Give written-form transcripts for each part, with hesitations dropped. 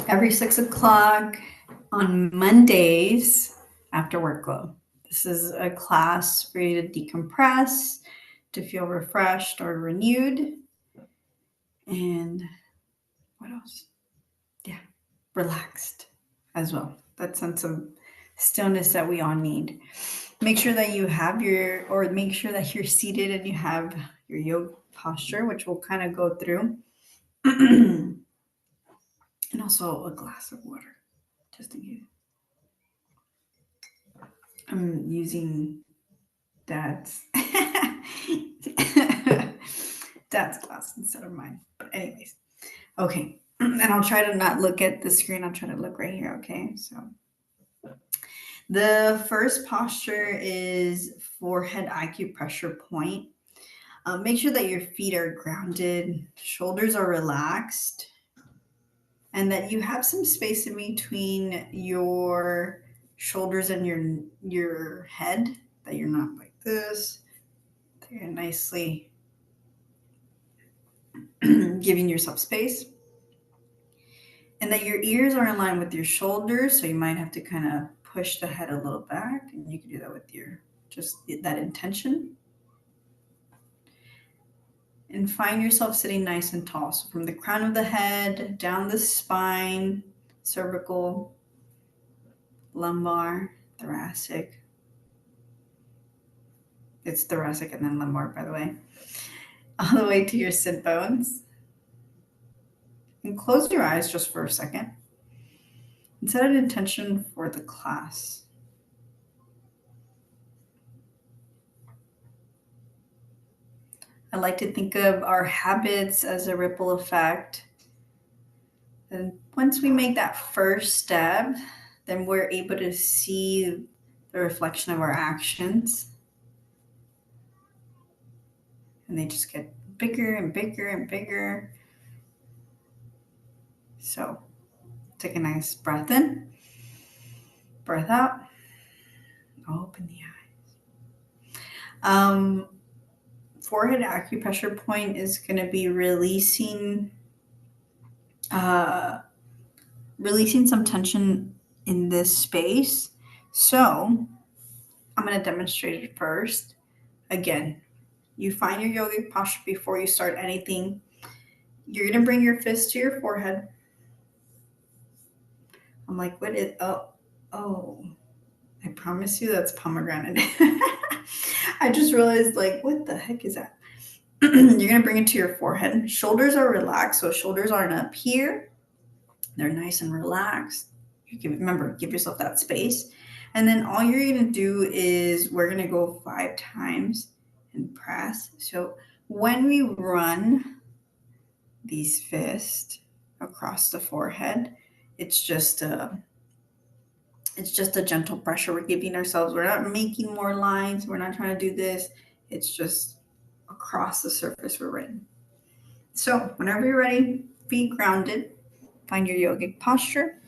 every 6 o'clock on Mondays after workload. This is a class for you to decompress, to feel refreshed or renewed. And what else? Yeah, relaxed as well. That sense of stillness that we all need. Make sure that you have make sure that you're seated and you have your yoga posture, which we'll kind of go through. And also a glass of water, just in case. I'm using Dad's Dad's glass instead of mine. But anyways, okay. And I'll try to not look at the screen. I'll try to look right here. Okay. So the first posture is forehead acupressure point. Make sure that your feet are grounded, shoulders are relaxed, and that you have some space in between your shoulders and your head. That you're not like this. That you're nicely giving yourself space, and that your ears are in line with your shoulders. So you might have to kind of push the head a little back, and you can do that with your just that intention. And find yourself sitting nice and tall. So from the crown of the head, down the spine, cervical, lumbar, thoracic. It's thoracic and then lumbar, by the way. All the way to your sit bones. And close your eyes just for a second. And set an intention for the class. I like to think of our habits as a ripple effect. And once we make that first step, then we're able to see the reflection of our actions. And they just get bigger and bigger and bigger. So take a nice breath in, breath out, open the eyes. Forehead acupressure point is going to be releasing some tension in this space. So I'm going to demonstrate it first. Again, you find your yogic posture before you start anything. You're going to bring your fist to your forehead. I'm like, what is, oh, I promise you that's pomegranate. I just realized, like, what the heck is that? You're going to bring it to your forehead. Shoulders are relaxed, so shoulders aren't up here. They're nice and relaxed. Remember, give yourself that space. And then all you're going to do is we're going to go 5 times and press. So when we run these fists across the forehead, it's just a gentle pressure we're giving ourselves. We're not making more lines. We're not trying to do this. It's just across the surface we're running. So whenever you're ready, feet grounded, find your yogic posture.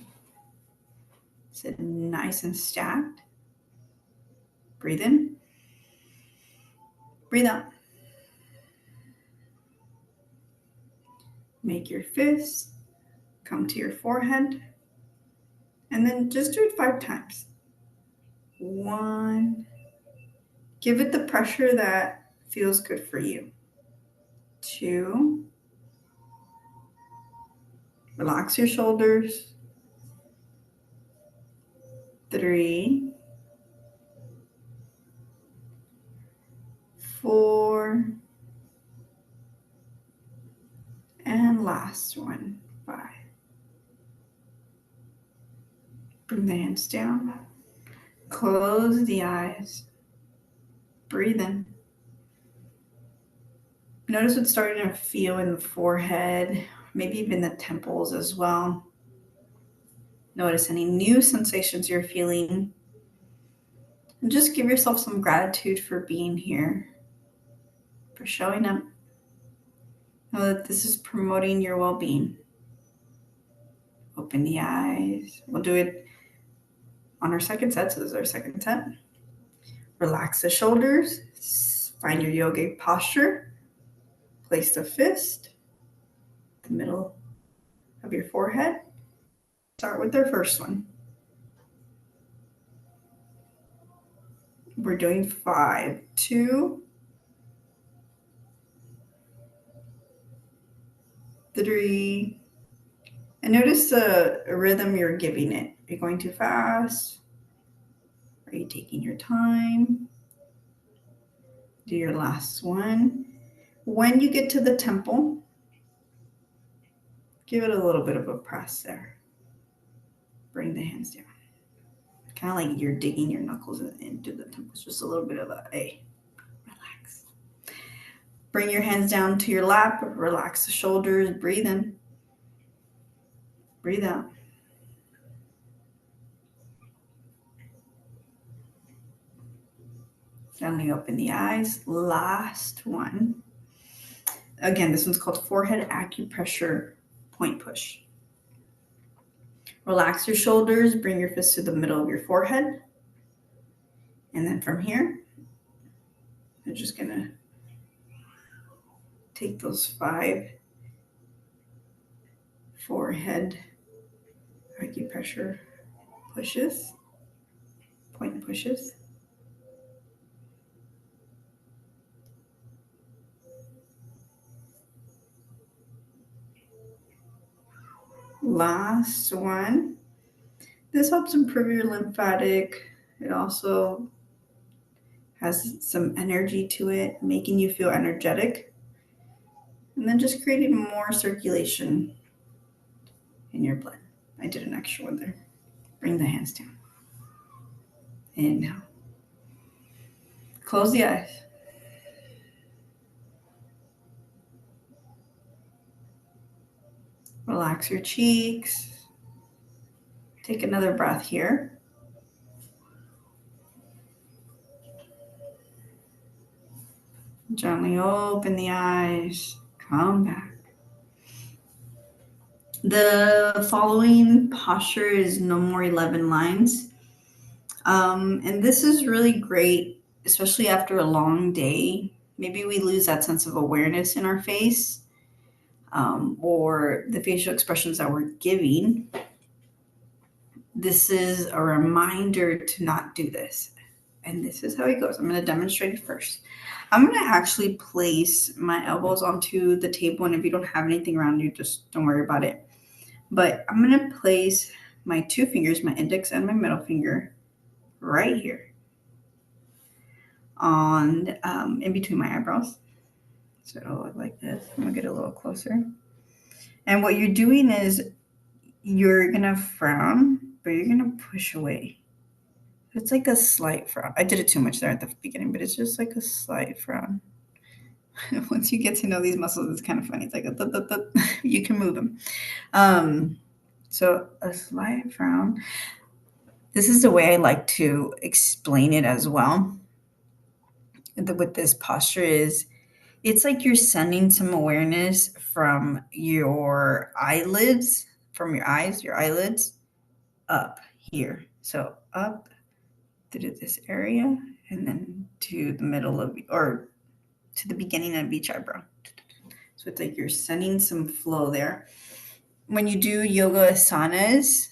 Sit nice and stacked. Breathe in. Breathe out. Make your fists come to your forehead. And then just do it 5 times. 1. Give it the pressure that feels good for you. 2. Relax your shoulders. 3. 4. And last one, 5. Bring the hands down. Close the eyes. Breathe in. Notice what's starting to feel in the forehead, maybe even the temples as well. Notice any new sensations you're feeling. And just give yourself some gratitude for being here, for showing up. Know that this is promoting your well-being. Open the eyes. We'll do it on our second set, so this is our second set. Relax the shoulders. Find your yogic posture. Place the fist in the middle of your forehead. Start with our first one. We're doing 5, 2, 3. And notice the rhythm you're giving it. Are you going too fast? Are you taking your time? Do your last one. When you get to the temple, give it a little bit of a press there. Bring the hands down. Kind of like you're digging your knuckles into the temples. Just a little bit of relax. Bring your hands down to your lap. Relax the shoulders. Breathe in. Breathe out. Gently open the eyes. Last one. Again, this one's called forehead acupressure point push. Relax your shoulders. Bring your fists to the middle of your forehead. And then from here, you're just going to take those 5 forehead acupressure pushes, point pushes. Last one. This helps improve your lymphatic. It also has some energy to it, making you feel energetic. And then just creating more circulation in your blood. I did an extra one there. Bring the hands down. Inhale. Close the eyes. Relax your cheeks. Take another breath here. Gently open the eyes. Come back. The following posture is no more 11 lines. And this is really great, especially after a long day. Maybe we lose that sense of awareness in our face, or the facial expressions that we're giving. This is a reminder to not do this. And this is how it goes. I'm going to demonstrate it first. I'm going to actually place my elbows onto the table. And if you don't have anything around you, just don't worry about it. But I'm going to place my 2 fingers, my index and my middle finger, right here on in between my eyebrows. So it'll look like this. I'm going to get a little closer. And what you're doing is you're going to frown, but you're going to push away. It's like a slight frown. I did it too much there at the beginning, but it's just like a slight frown. Once you get to know these muscles, it's kind of funny. It's like you can move them. So a slight frown. This is the way I like to explain it as well. With this posture is, it's like you're sending some awareness from your eyelids, from your eyes, your eyelids, up here. So up through this area and then to the middle of, or to the beginning of each eyebrow. So it's like you're sending some flow there. When you do yoga asanas,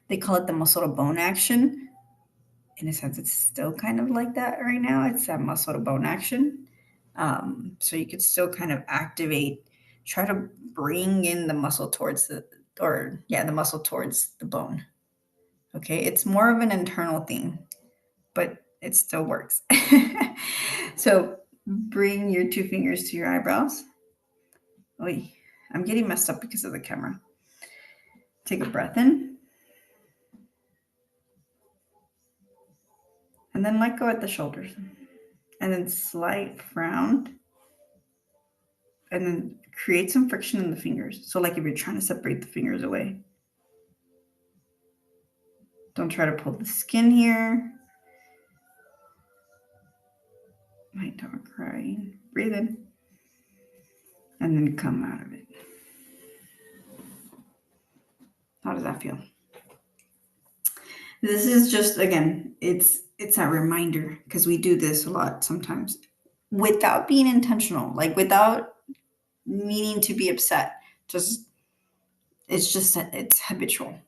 they call it the muscle to bone action. In a sense, it's still kind of like that right now. It's that muscle to bone action. So you could still kind of activate, try to bring in the muscle towards the muscle towards the bone. Okay, it's more of an internal thing, but it still works. So bring your 2 fingers to your eyebrows. Oy, I'm getting messed up because of the camera. Take a breath in. And then let go at the shoulders. And then slight frown. And then create some friction in the fingers. So like if you're trying to separate the fingers away. Don't try to pull the skin here. My dog crying. Breathe in. And then come out of it. How does that feel? This is just, again, it's that reminder, because we do this a lot sometimes without being intentional, like without meaning to be upset. Just It's just, it's habitual.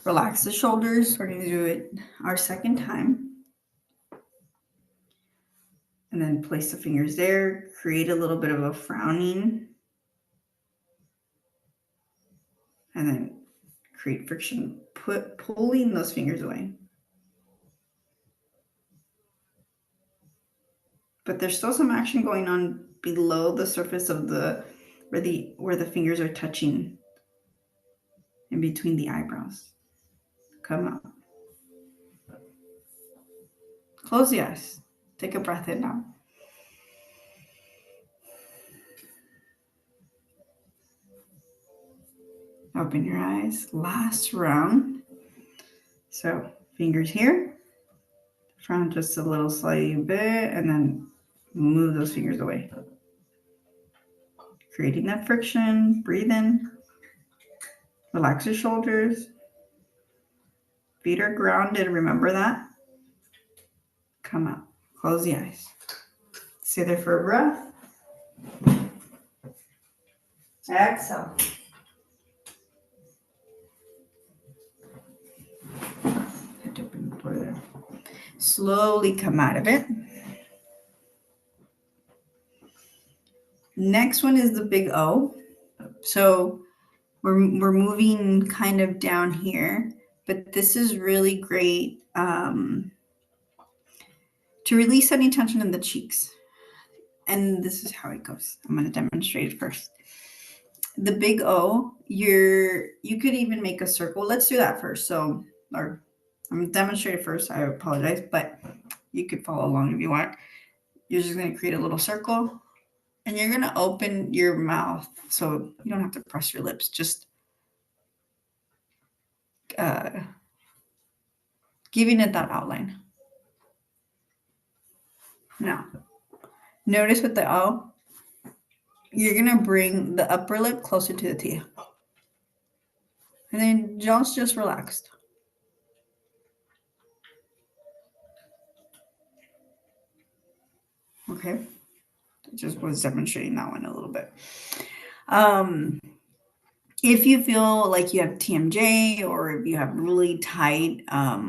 Relax the shoulders. We're going to do it our second time. And then place the fingers there. Create a little bit of a frowning. And then create friction, pulling those fingers away. But there's still some action going on below the surface of where the fingers are touching in between the eyebrows. Come out. Close the eyes. Take a breath in now. Open your eyes. Last round. So fingers here. Frown just a little slightly bit, and then move those fingers away. Creating that friction. Breathe in. Relax your shoulders. Feet are grounded. Remember that. Come out. Close the eyes. Stay there for a breath. Exhale. Had to open the door there. Slowly come out of it. Next one is the big O. So we're moving kind of down here, but this is really great to release any tension in the cheeks. And this is how it goes. I'm going to demonstrate it first. The big O, you could even make a circle. Let's do that first. So, or I'm going to demonstrate it first. I apologize, but you could follow along if you want. You're just going to create a little circle, and you're going to open your mouth. So you don't have to press your lips. Just giving it that outline. Now, notice with the O, you're going to bring the upper lip closer to the teeth. And then jaw's just relaxed. Okay. I just was demonstrating that one a little bit. If you feel like you have TMJ or if you have really tight, a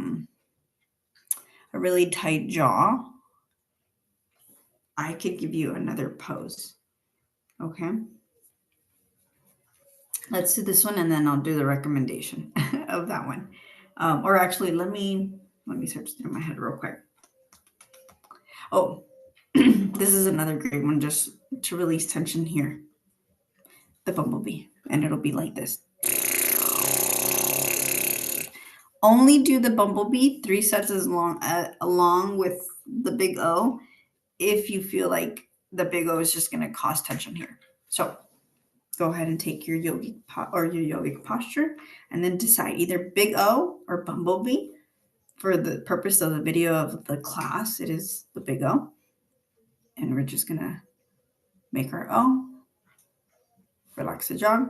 really tight jaw, I could give you another pose. Okay. Let's do this one and then I'll do the recommendation of that one. Or actually, let me search through my head real quick. Oh, this is another great one just to release tension here. The bumblebee, and it'll be like this. Only do the bumblebee 3 sets as long along with the big O if you feel like the big O is just going to cause tension here. So go ahead and take your yogic posture and then decide either big O or bumblebee. For the purpose of the video of the class, it is the big O. And we're just going to make our O. Relax the jaw.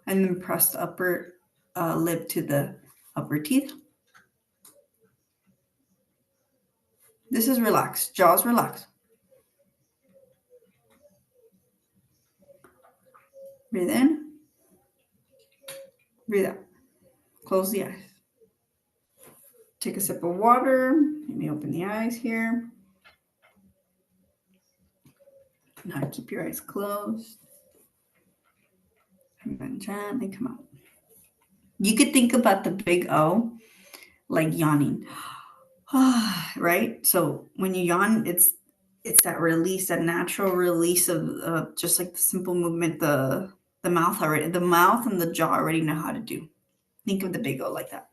And then press the upper lip to the upper teeth. This is relaxed. Jaws relaxed. Breathe in. Breathe out. Close the eyes. Take a sip of water. Let me open the eyes here. Now keep your eyes closed. And then gently come out. You could think about the big O like yawning. Right? So when you yawn, it's that release, that natural release of just like the simple movement the mouth and the jaw already know how to do. Think of the big O like that.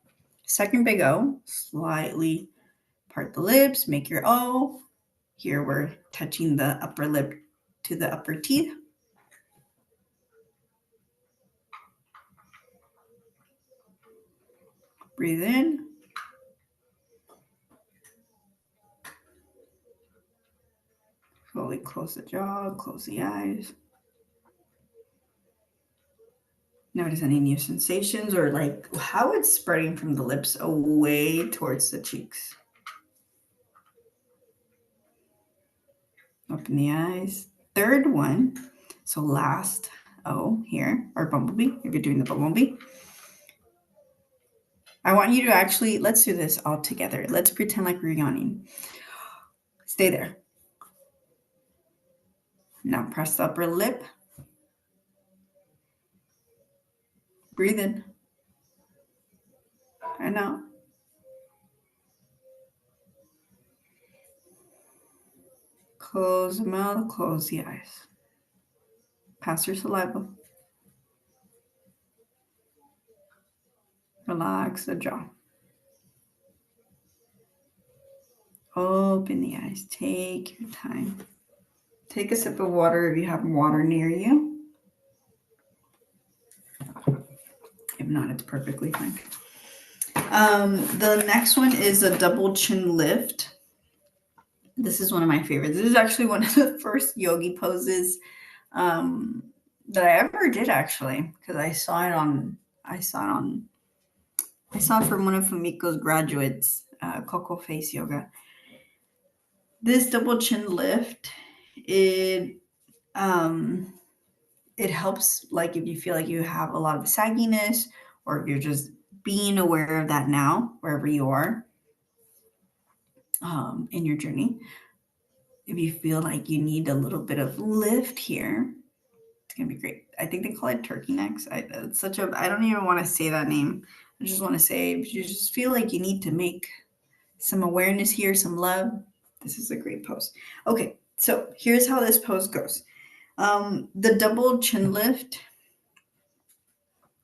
Second big O, slightly part the lips, make your O. Here we're touching the upper lip to the upper teeth. Breathe in. Slowly close the jaw, close the eyes. Notice any new sensations or like how it's spreading from the lips away towards the cheeks. Open the eyes. Third one, so last O here, or bumblebee, if you're doing the bumblebee. I want you to actually, let's do this all together. Let's pretend like we're yawning. Stay there. Now press the upper lip. Breathe in. And out. Close the mouth, close the eyes. Pass your saliva. Relax the jaw. Open the eyes. Take your time. Take a sip of water if you have water near you. If not, it's perfectly fine. The next one is a double chin lift. This is one of my favorites. This is actually one of the first yogi poses that I ever did, actually, because I saw it from one of Fumiko's graduates, Coco Face Yoga. This double chin lift, it helps, like, if you feel like you have a lot of sagginess, or if you're just being aware of that now, wherever you are in your journey. If you feel like you need a little bit of lift here, it's going to be great. I think they call it turkey necks. I don't even want to say that name. I just want to say, if you just feel like you need to make some awareness here, some love, this is a great pose. Okay, so here's how this pose goes. The double chin lift,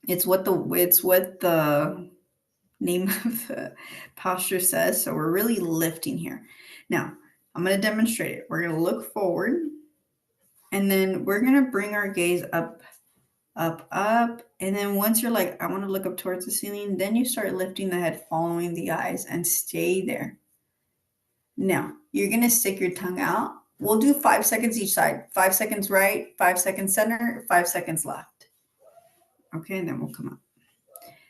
it's what the name of the posture says. So we're really lifting here. Now, I'm going to demonstrate it. We're going to look forward, and then we're going to bring our gaze up, up, up. And then once you're like, I want to look up towards the ceiling, then you start lifting the head, following the eyes, and stay there. Now, you're going to stick your tongue out. We'll do 5 seconds each side. 5 seconds right, 5 seconds center, 5 seconds left. Okay, and then we'll come up.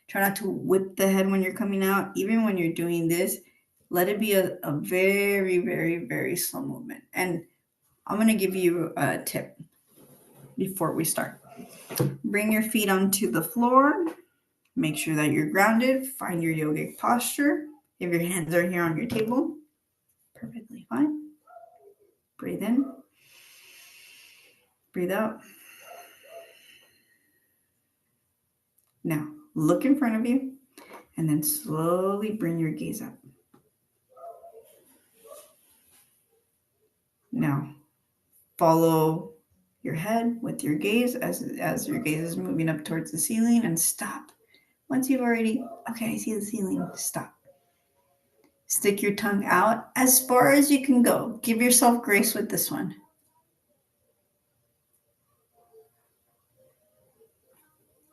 Try not to whip the head when you're coming out. Even when you're doing this, let it be a very, very, very slow movement. And I'm going to give you a tip before we start. Bring your feet onto the floor. Make sure that you're grounded. Find your yogic posture. If your hands are here on your table, perfectly fine. Breathe in. Breathe out. Now, look in front of you, and then slowly bring your gaze up. Now, follow your head with your gaze as your gaze is moving up towards the ceiling, and stop. Once you've already, okay, I see the ceiling, stop. Stick your tongue out as far as you can go. Give yourself grace with this one.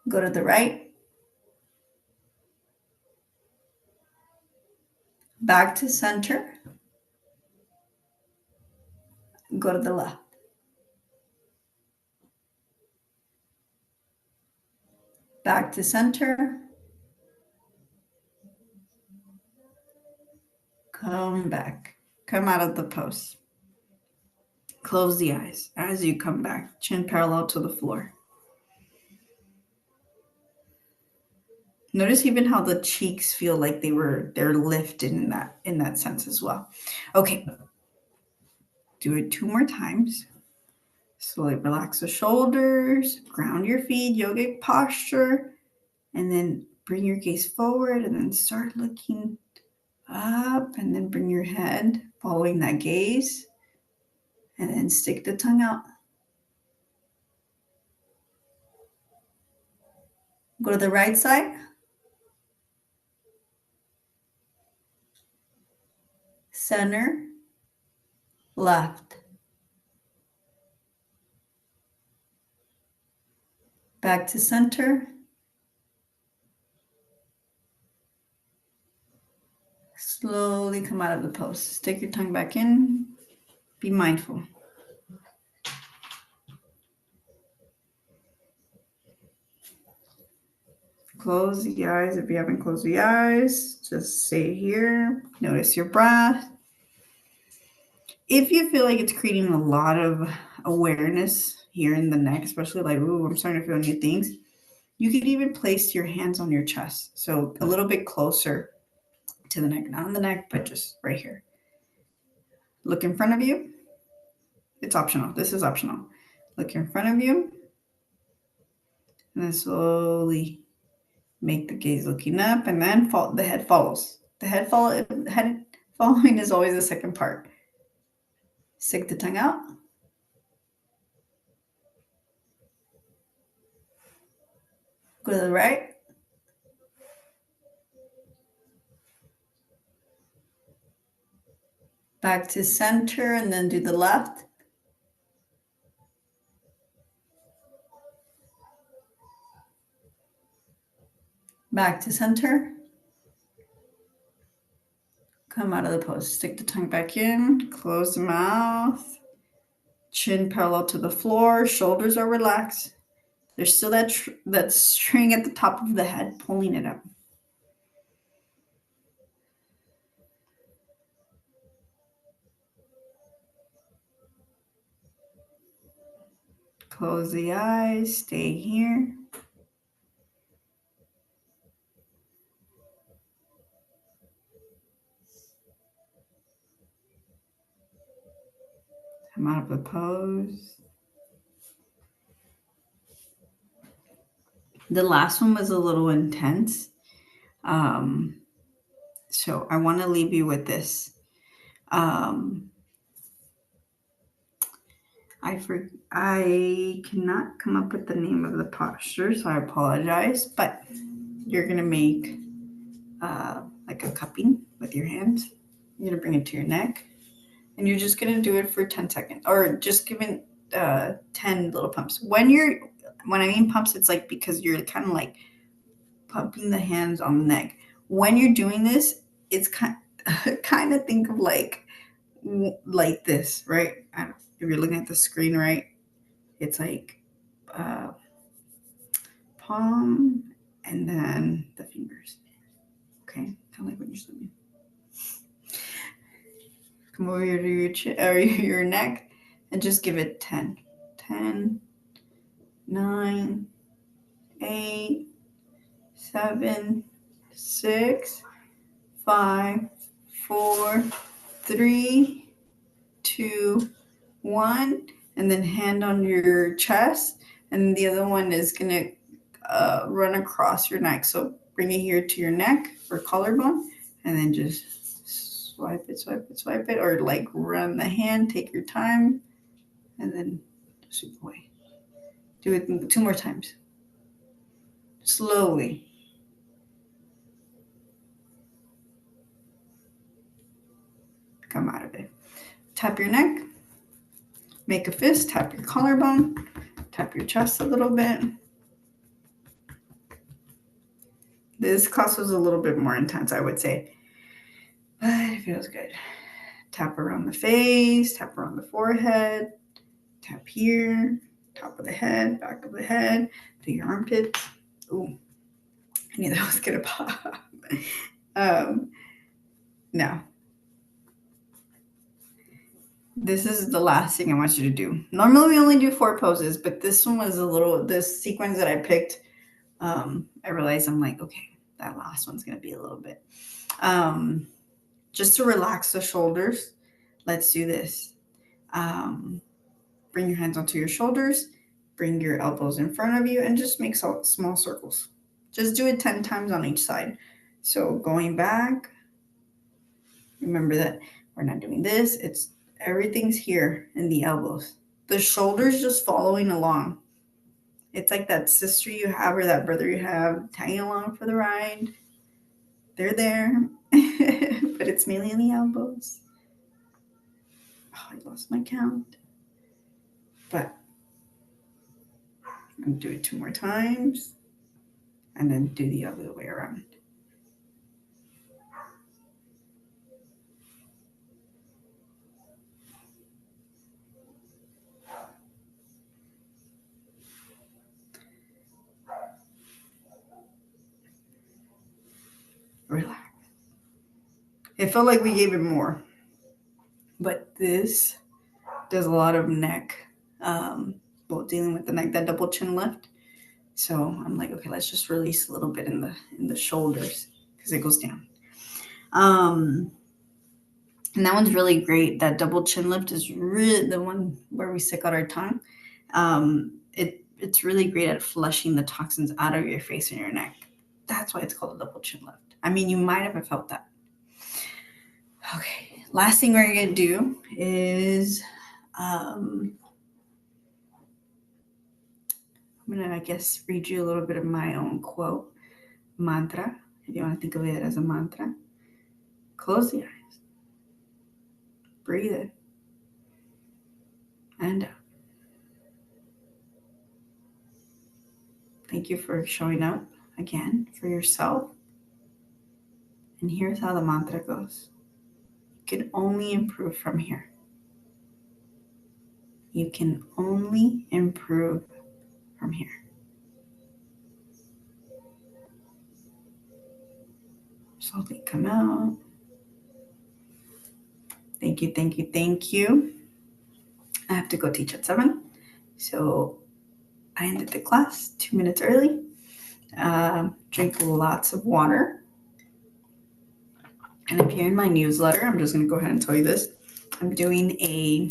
Go to the right. Back to center. Go to the left. Back to center. Come back. Come out of the pose. Close the eyes as you come back. Chin parallel to the floor. Notice even how the cheeks feel like they're lifted in that sense as well. Okay. Do it 2 more times. Slowly relax the shoulders, ground your feet, yogic posture, and then bring your gaze forward, and then start looking up, and then bring your head following that gaze, and then stick the tongue out. Go to the right side. Center. Left. Back to center. Slowly come out of the pose. Stick your tongue back in. Be mindful. Close the eyes. If you haven't closed the eyes, just stay here. Notice your breath. If you feel like it's creating a lot of awareness here in the neck, especially like, ooh, I'm starting to feel new things, you could even place your hands on your chest. So a little bit closer to the neck, not on the neck, but just right here. Look in front of you. It's optional. This is optional. Look in front of you. And then slowly make the gaze looking up, and then the head follows. Head following is always the second part. Stick the tongue out. Go to the right. Back to center, and then do the left. Back to center. Come out of the pose. Stick the tongue back in. Close the mouth. Chin parallel to the floor. Shoulders are relaxed. There's still that string at the top of the head pulling it up. Close the eyes. Stay here. Come out of the pose. The last one was a little intense. So I want to leave you with this. I cannot come up with the name of the posture, so I apologize. But you're going to make like a cupping with your hands. You're going to bring it to your neck. And you're just going to do it for 10 seconds. Or just giving 10 little pumps. When I mean pumps, it's like because you're kind of like pumping the hands on the neck. When you're doing this, it's kind of think of like this, right? If you're looking at the screen, right? It's like palm and then the fingers. Okay, kind of like when you're swimming. Come over here to your chin or your neck and just give it 10. 10, 9, 8, 7, 6, 5, 4, 3, 2, 1, and then hand on your chest, and the other one is going to run across your neck. So bring it here to your neck or collarbone, and then just swipe it, or like run the hand, take your time, and then sweep away. Do it 2 more times. Slowly. Come out of it. Tap your neck. Make a fist. Tap your collarbone. Tap your chest a little bit. This class was a little bit more intense, I would say. But it feels good. Tap around the face. Tap around the forehead. Tap here. Top of the head. Back of the head. To your armpits. Ooh. I knew that was going to pop. Now. This is the last thing I want you to do. Normally we only do 4 poses, but this one was this sequence that I picked. I realized I'm like, okay, that last one's going to be a little bit. Just to relax the shoulders, let's do this. Bring your hands onto your shoulders, bring your elbows in front of you, and just make small circles. Just do it 10 times on each side. So going back, remember that we're not doing this. Everything's here in the elbows. The shoulders just following along. It's like that sister you have or that brother you have tagging along for the ride. They're there, but it's mainly in the elbows. Oh, I lost my count. But I'm going to do it 2 more times and then do the other way around. Relax. It felt like we gave it more, but this does a lot of neck dealing with that double chin lift. So I'm like, okay, let's just release a little bit in the shoulders because it goes down. And that one's really great. That double chin lift is really the one where we stick out our tongue. It's really great at flushing the toxins out of your face and your neck. That's why it's called a double chin lift. I mean, you might have felt that. Okay, last thing we're going to do is I'm going to, I guess, read you a little bit of my own quote, mantra, if you want to think of it as a mantra. Close the eyes. Breathe in and out. Thank you for showing up again for yourself. And here's how the mantra goes. You can only improve from here. You can only improve from here. Slowly come out. Thank you, thank you, thank you. I have to go teach at 7. So I ended the class 2 minutes early. Drink lots of water. And if you're in my newsletter, I'm just going to go ahead and tell you this. I'm doing a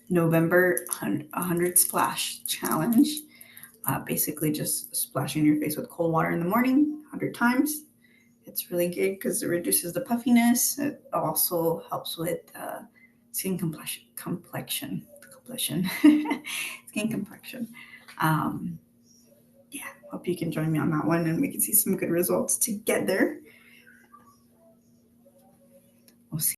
November 100 splash challenge. Basically just splashing your face with cold water in the morning 100 times. It's really good because it reduces the puffiness. It also helps with skin complexion. Skin complexion. Yeah, hope you can join me on that one and we can see some good results together. We'll see.